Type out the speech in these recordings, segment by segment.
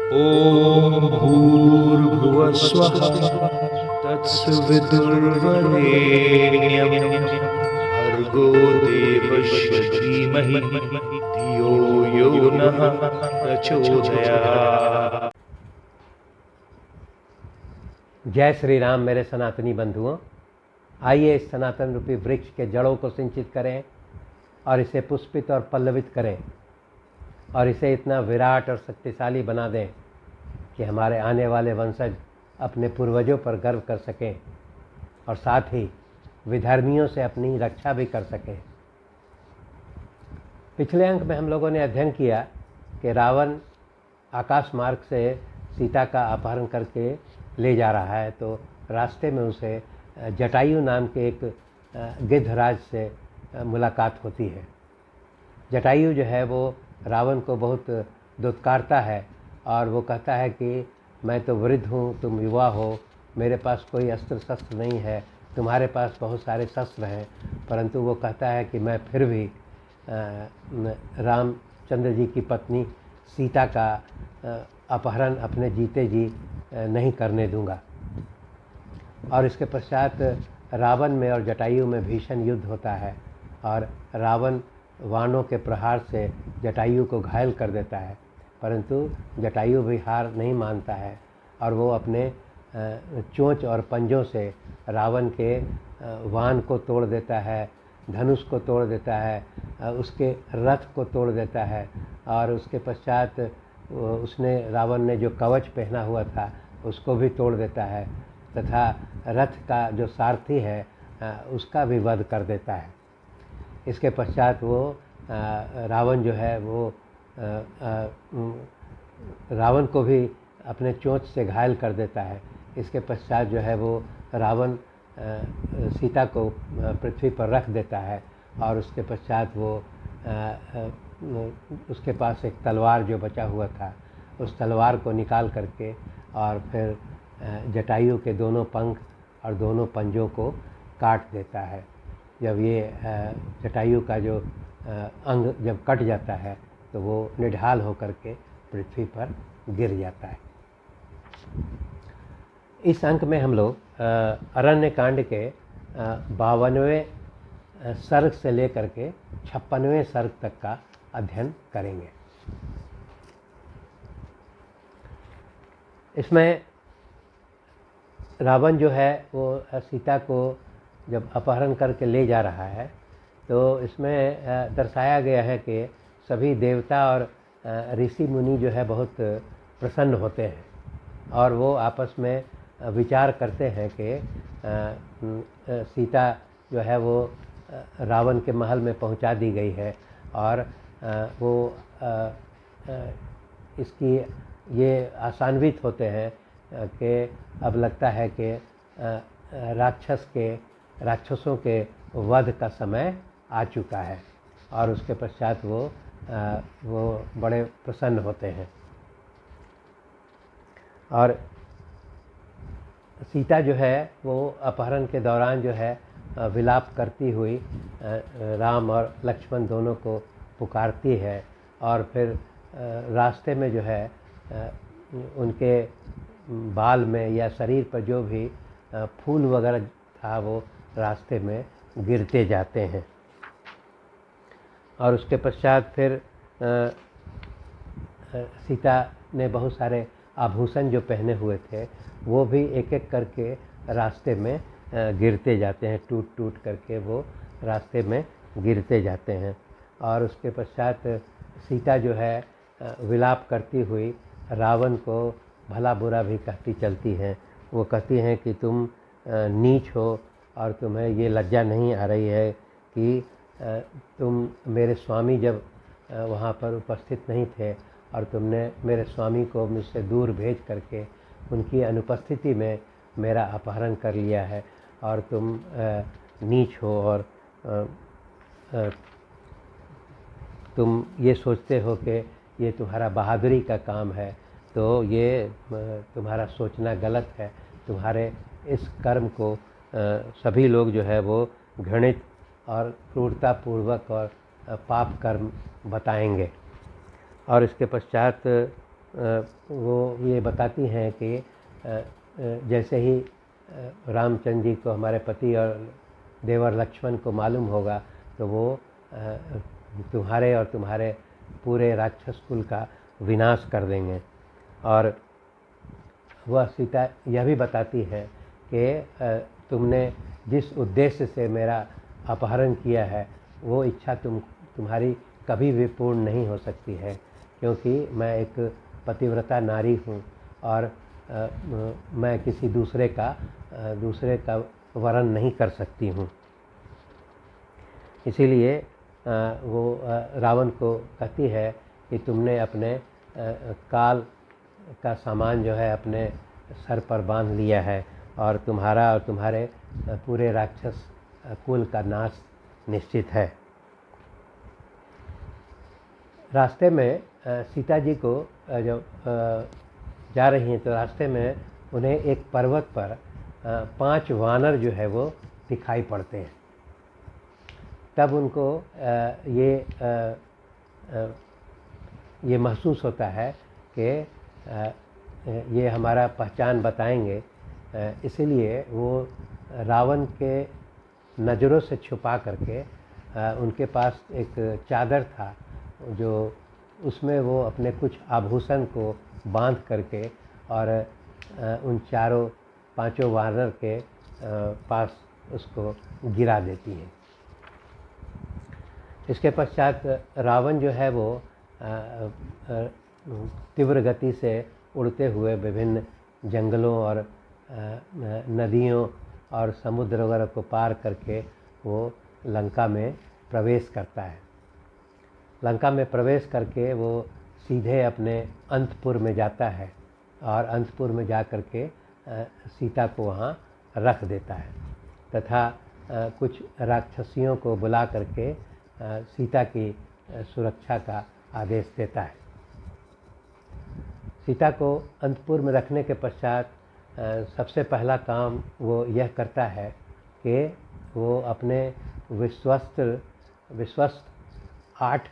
ॐ भूर्भुवः स्वः तत्सवितुर्वरेण्यं भर्गो देवस्य धीमहि धियो यो नः प्रचोदयात्। जय श्री राम मेरे सनातनी बंधुओं। आइए इस सनातन रूपी वृक्ष के जड़ों को सिंचित करें और इसे पुष्पित और पल्लवित करें और इसे इतना विराट और शक्तिशाली बना दें कि हमारे आने वाले वंशज अपने पूर्वजों पर गर्व कर सकें और साथ ही विधर्मियों से अपनी रक्षा भी कर सकें। पिछले अंक में हम लोगों ने अध्ययन किया कि रावण आकाश मार्ग से सीता का अपहरण करके ले जा रहा है, तो रास्ते में उसे जटायु नाम के एक गिद्धराज से मुलाकात होती है। जटायु जो है वो रावण को बहुत दुत्कारता है और वो कहता है कि मैं तो वृद्ध हूँ, तुम युवा हो, मेरे पास कोई अस्त्र शस्त्र नहीं है, तुम्हारे पास बहुत सारे शस्त्र हैं, परंतु वो कहता है कि मैं फिर भी रामचंद्र जी की पत्नी सीता का अपहरण अपने जीते जी नहीं करने दूंगा। और इसके पश्चात रावण में और जटायु में भीषण युद्ध होता है और रावण वाणों के प्रहार से जटायु को घायल कर देता है, परंतु जटायु भी हार नहीं मानता है और वो अपने चोंच और पंजों से रावण के वाण को तोड़ देता है, धनुष को तोड़ देता है, उसके रथ को तोड़ देता है और उसके पश्चात उसने रावण ने जो कवच पहना हुआ था उसको भी तोड़ देता है तथा रथ का जो सारथी है उसका भी वध कर देता है। इसके पश्चात वो रावण जो है वो रावण को भी अपने चोंच से घायल कर देता है। इसके पश्चात जो है वो रावण सीता को पृथ्वी पर रख देता है और उसके पश्चात वो उसके पास एक तलवार जो बचा हुआ था उस तलवार को निकाल करके और फिर जटायु के दोनों पंख और दोनों पंजों को काट देता है। जब ये जटायु का जो अंग जब कट जाता है तो वो निढाल होकर के पृथ्वी पर गिर जाता है। इस अंक में हम लोग अरण्य कांड के 52वें सर्ग से लेकर के 56वें सर्ग तक का अध्ययन करेंगे। इसमें रावण जो है वो सीता को जब अपहरण करके ले जा रहा है तो इसमें दर्शाया गया है कि सभी देवता और ऋषि मुनि जो है बहुत प्रसन्न होते हैं और वो आपस में विचार करते हैं कि सीता जो है वो रावण के महल में पहुंचा दी गई है और वो इसकी ये आशान्वित होते हैं कि अब लगता है कि राक्षसों के वध का समय आ चुका है और उसके पश्चात वो बड़े प्रसन्न होते हैं। और सीता जो है वो अपहरण के दौरान जो है विलाप करती हुई राम और लक्ष्मण दोनों को पुकारती है और फिर रास्ते में जो है उनके बाल में या शरीर पर जो भी फूल वगैरह था वो रास्ते में गिरते जाते हैं। और उसके पश्चात फिर सीता ने बहुत सारे आभूषण जो पहने हुए थे वो भी एक एक करके रास्ते में गिरते जाते हैं, टूट टूट करके वो रास्ते में गिरते जाते हैं। और उसके पश्चात सीता जो है विलाप करती हुई रावण को भला बुरा भी कहती चलती हैं। वो कहती हैं कि तुम नीच हो और तुम्हें ये लज्जा नहीं आ रही है कि तुम मेरे स्वामी जब वहाँ पर उपस्थित नहीं थे और तुमने मेरे स्वामी को मुझसे दूर भेज करके उनकी अनुपस्थिति में मेरा अपहरण कर लिया है और तुम नीच हो और तुम ये सोचते हो कि ये तुम्हारा बहादुरी का काम है, तो ये तुम्हारा सोचना गलत है। तुम्हारे इस कर्म को सभी लोग जो है वो घृणित और क्रूरतापूर्वक और पाप कर्म बताएंगे। और इसके पश्चात वो ये बताती हैं कि जैसे ही रामचंद्र जी को हमारे पति और देवर लक्ष्मण को मालूम होगा तो वो तुम्हारे और तुम्हारे पूरे राक्षस कुल का विनाश कर देंगे। और वह सीता यह भी बताती है कि तुमने जिस उद्देश्य से मेरा अपहरण किया है वो इच्छा तुम्हारी कभी भी पूर्ण नहीं हो सकती है, क्योंकि मैं एक पतिव्रता नारी हूँ और मैं किसी दूसरे का वरण नहीं कर सकती हूँ। इसीलिए वो रावण को कहती है कि तुमने अपने काल का सामान जो है अपने सर पर बांध लिया है और तुम्हारा और तुम्हारे पूरे राक्षस कुल का नाश निश्चित है। रास्ते में सीता जी को जब जा रही हैं तो रास्ते में उन्हें एक पर्वत पर 5 वानर जो है वो दिखाई पड़ते हैं। तब उनको ये महसूस होता है कि ये हमारा पहचान बताएंगे, इसीलिए वो रावण के नज़रों से छुपा करके उनके पास एक चादर था जो उसमें वो अपने कुछ आभूषण को बांध करके और उन 5 वानर के पास उसको गिरा देती है। इसके पश्चात रावण जो है वो तीव्र गति से उड़ते हुए विभिन्न जंगलों और नदियों और समुद्र वगैरह को पार करके वो लंका में प्रवेश करता है। लंका में प्रवेश करके वो सीधे अपने अंतपुर में जाता है और अंतपुर में जा करके सीता को वहाँ रख देता है तथा कुछ राक्षसियों को बुला करके सीता की सुरक्षा का आदेश देता है। सीता को अंतपुर में रखने के पश्चात सबसे पहला काम वो यह करता है कि वो अपने विश्वस्त 8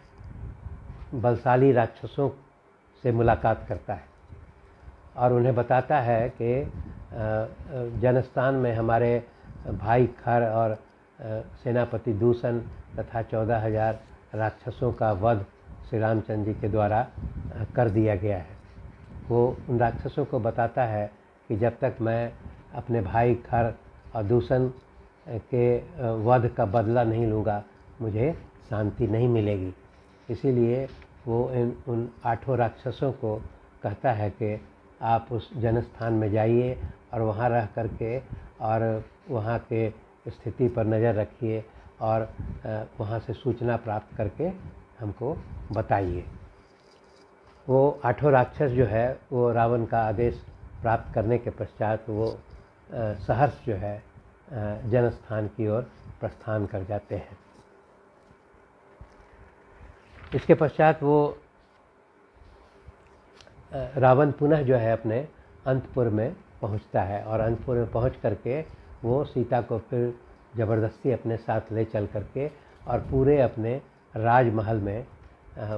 बलशाली राक्षसों से मुलाकात करता है और उन्हें बताता है कि जनस्थान में हमारे भाई खर और सेनापति दूषण तथा 14,000 राक्षसों का वध श्री रामचंद्र जी के द्वारा कर दिया गया है। वो उन राक्षसों को बताता है कि जब तक मैं अपने भाई खर और दूषण के वध का बदला नहीं लूँगा मुझे शांति नहीं मिलेगी। इसीलिए वो उन 8 राक्षसों को कहता है कि आप उस जनस्थान में जाइए और वहाँ रह करके और वहाँ के स्थिति पर नज़र रखिए और वहाँ से सूचना प्राप्त करके हमको बताइए। वो 8 राक्षस जो है वो रावण का आदेश प्राप्त करने के पश्चात वो सहर्ष जो है जनस्थान की ओर प्रस्थान कर जाते हैं। इसके पश्चात वो रावण पुनः जो है अपने अंतपुर में पहुंचता है और अंतपुर में पहुंच करके वो सीता को फिर ज़बरदस्ती अपने साथ ले चल करके और पूरे अपने राजमहल में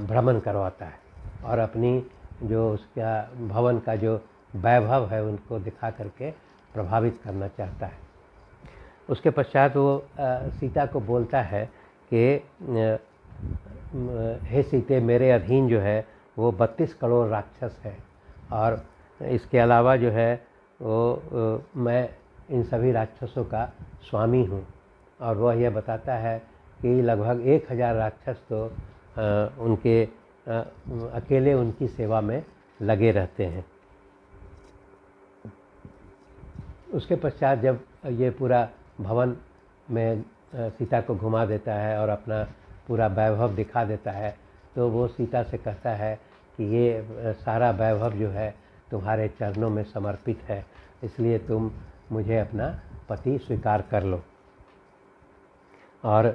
भ्रमण करवाता है और अपनी जो उसका भवन का जो वैभव है उनको दिखा करके प्रभावित करना चाहता है। उसके पश्चात वो सीता को बोलता है कि हे सीते, मेरे अधीन जो है वो 32 करोड़ राक्षस है और इसके अलावा जो है वो मैं इन सभी राक्षसों का स्वामी हूँ। और वह यह बताता है कि लगभग 1000 राक्षस तो उनके अकेले उनकी सेवा में लगे रहते हैं। उसके पश्चात जब ये पूरा भवन में सीता को घुमा देता है और अपना पूरा वैभव दिखा देता है तो वो सीता से कहता है कि ये सारा वैभव जो है तुम्हारे चरणों में समर्पित है, इसलिए तुम मुझे अपना पति स्वीकार कर लो और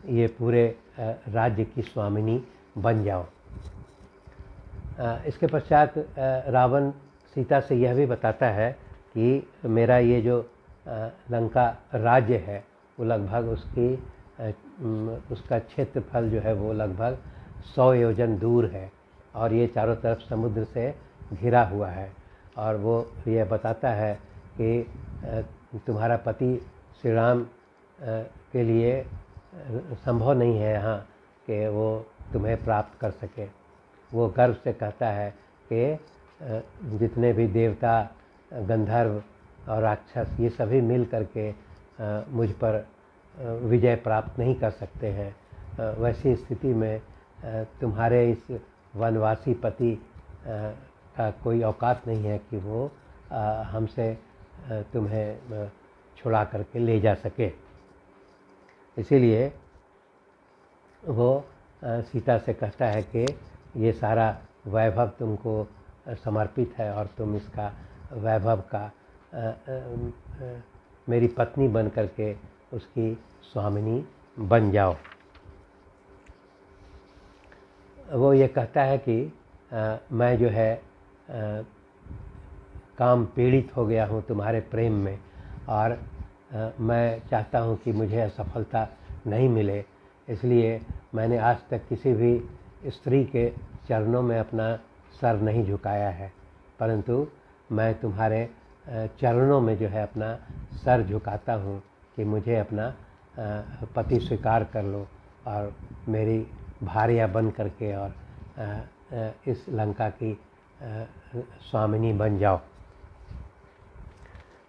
ये पूरे राज्य की स्वामिनी बन जाओ। इसके पश्चात रावण सीता से यह भी बताता है कि मेरा ये जो लंका राज्य है वो लगभग उसका क्षेत्रफल जो है वो लगभग 100 योजन दूर है और ये चारों तरफ समुद्र से घिरा हुआ है। और वो ये बताता है कि तुम्हारा पति श्री राम के लिए संभव नहीं है यहाँ कि वो तुम्हें प्राप्त कर सके। वो गर्व से कहता है कि जितने भी देवता, गंधर्व और राक्षस ये सभी मिल करके मुझ पर विजय प्राप्त नहीं कर सकते हैं। वैसी स्थिति में तुम्हारे इस वनवासी पति का कोई औकात नहीं है कि वो हमसे तुम्हें छुड़ा करके ले जा सके। इसीलिए वो सीता से कहता है कि ये सारा वैभव तुमको समर्पित है और तुम इसका वैभव का मेरी पत्नी बन करके उसकी स्वामिनी बन जाओ। वो ये कहता है कि मैं जो है काम पीड़ित हो गया हूँ तुम्हारे प्रेम में, और मैं चाहता हूँ कि मुझे असफलता नहीं मिले, इसलिए मैंने आज तक किसी भी स्त्री के चरणों में अपना सर नहीं झुकाया है, परंतु मैं तुम्हारे चरणों में जो है अपना सर झुकाता हूँ कि मुझे अपना पति स्वीकार कर लो और मेरी भार्या बन करके और इस लंका की स्वामिनी बन जाओ।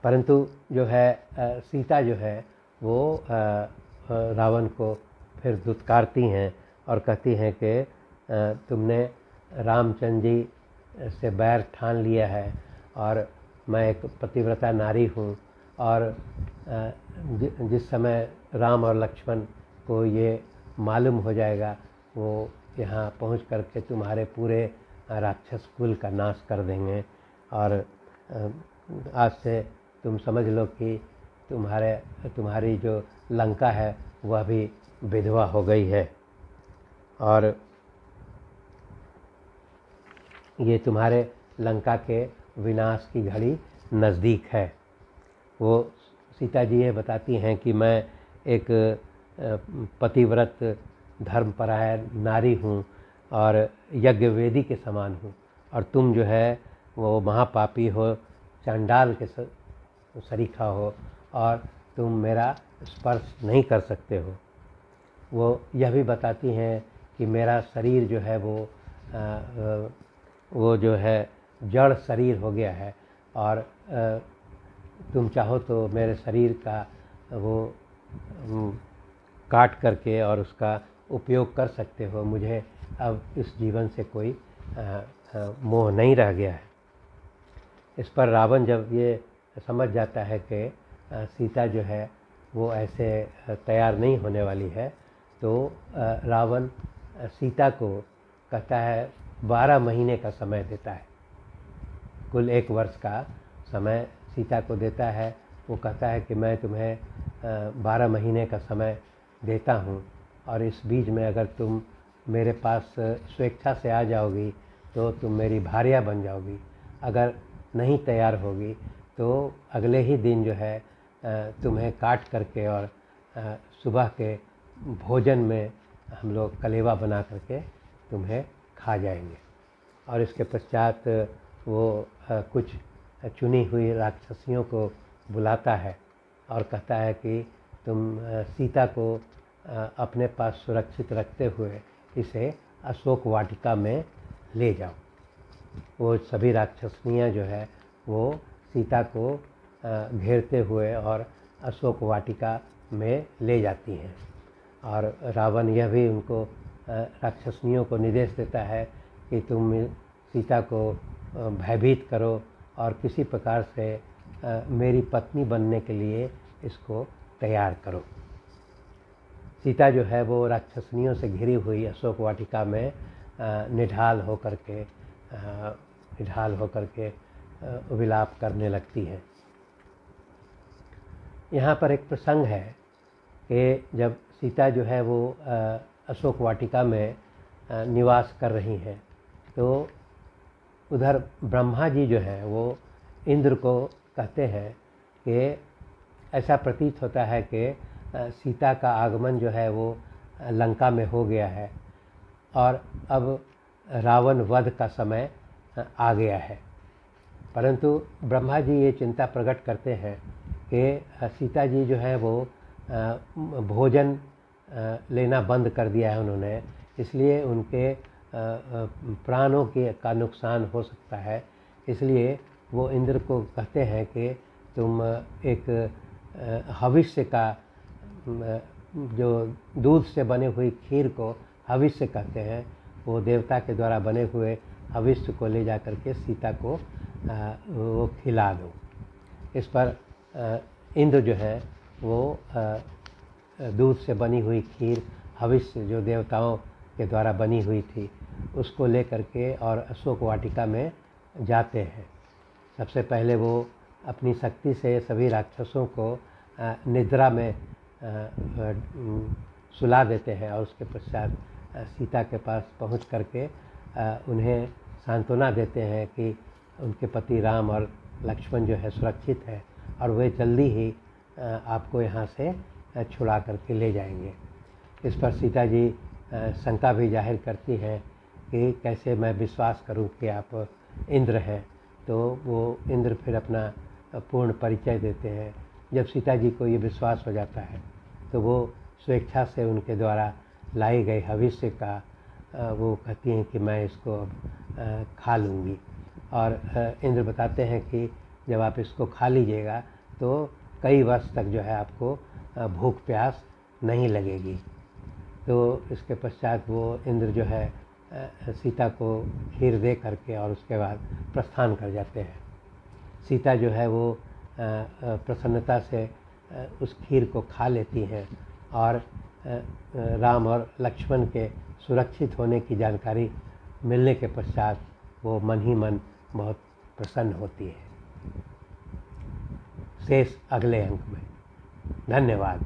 परंतु जो है सीता जो है वो रावण को फिर धुतकारती हैं और कहती हैं कि तुमने रामचंद्र जी से बैर ठान लिया है और मैं एक पतिव्रता नारी हूँ, और जिस समय राम और लक्ष्मण को ये मालूम हो जाएगा वो यहाँ पहुँच करके तुम्हारे पूरे राक्षस कुल का नाश कर देंगे, और आज से तुम समझ लो कि तुम्हारी जो लंका है वह भी विधवा हो गई है, और ये तुम्हारे लंका के विनाश की घड़ी नज़दीक है। वो सीता जी ये बताती हैं कि मैं एक पतिव्रत धर्मपरायण नारी हूँ और यज्ञ वेदी के समान हूँ, और तुम जो है वो महापापी हो, चांडाल के सरीखा हो, और तुम मेरा स्पर्श नहीं कर सकते हो। वो यह भी बताती हैं कि मेरा शरीर जो है वो जो है जड़ शरीर हो गया है, और तुम चाहो तो मेरे शरीर का वो काट करके और उसका उपयोग कर सकते हो। मुझे अब इस जीवन से कोई मोह नहीं रह गया है। इस पर रावण जब ये समझ जाता है कि सीता जो है वो ऐसे तैयार नहीं होने वाली है, तो रावण सीता को कहता है 12 महीने का समय देता है। कुल 1 वर्ष का समय सीता को देता है। वो कहता है कि मैं तुम्हें 12 महीने का समय देता हूँ, और इस बीच में अगर तुम मेरे पास स्वेच्छा से आ जाओगी तो तुम मेरी भार्या बन जाओगी। अगर नहीं तैयार होगी तो अगले ही दिन जो है तुम्हें काट करके और सुबह के भोजन में हम लोग कलेवा बना करके तुम्हें खा जाएंगे। और इसके पश्चात वो कुछ चुनी हुई राक्षसियों को बुलाता है और कहता है कि तुम सीता को अपने पास सुरक्षित रखते हुए इसे अशोक वाटिका में ले जाओ। वो सभी राक्षसनियाँ जो है वो सीता को घेरते हुए और अशोक वाटिका में ले जाती हैं, और रावण यह भी उनको राक्षसनियों को निर्देश देता है कि तुम सीता को भयभीत करो और किसी प्रकार से मेरी पत्नी बनने के लिए इसको तैयार करो। सीता जो है वो राक्षसनियों से घिरी हुई अशोक वाटिका में निढाल होकर के विलाप करने लगती है। यहाँ पर एक प्रसंग है कि जब सीता जो है वो अशोक वाटिका में निवास कर रही हैं, तो उधर ब्रह्मा जी जो है वो इंद्र को कहते हैं कि ऐसा प्रतीत होता है कि सीता का आगमन जो है वो लंका में हो गया है, और अब रावण वध का समय आ गया है। परंतु ब्रह्मा जी ये चिंता प्रकट करते हैं कि सीता जी जो है वो भोजन लेना बंद कर दिया है उन्होंने, इसलिए उनके प्राणों के का नुकसान हो सकता है। इसलिए वो इंद्र को कहते हैं कि तुम एक हविष्य का जो दूध से बने हुई खीर को हविष्य कहते हैं, वो देवता के द्वारा बने हुए हविष्य को ले जा कर के सीता को वो खिला दो। इस पर इंद्र जो है वो दूध से बनी हुई खीर हविष्य जो देवताओं के द्वारा बनी हुई थी उसको ले करके और अशोक वाटिका में जाते हैं। सबसे पहले वो अपनी शक्ति से सभी राक्षसों को निद्रा में सुला देते हैं और उसके पश्चात सीता के पास पहुंच करके उन्हें सांत्वना देते हैं कि उनके पति राम और लक्ष्मण जो है सुरक्षित है और वे जल्दी ही आपको यहाँ से छुड़ा करके ले जाएंगे। इस पर सीता जी शंका भी जाहिर करती हैं कि कैसे मैं विश्वास करूं कि आप इंद्र हैं। तो वो इंद्र फिर अपना पूर्ण परिचय देते हैं। जब सीता जी को ये विश्वास हो जाता है तो वो स्वेच्छा से उनके द्वारा लाई गई हविष्य का वो कहती हैं कि मैं इसको अब खा लूँगी। और इंद्र बताते हैं कि जब आप इसको खा लीजिएगा तो कई वर्ष तक जो है आपको भूख प्यास नहीं लगेगी। तो इसके पश्चात वो इंद्र जो है सीता को खीर दे करके और उसके बाद प्रस्थान कर जाते हैं। सीता जो है वो प्रसन्नता से उस खीर को खा लेती हैं और राम और लक्ष्मण के सुरक्षित होने की जानकारी मिलने के पश्चात वो मन ही मन बहुत प्रसन्न होती है। शेष अगले अंक में। धन्यवाद।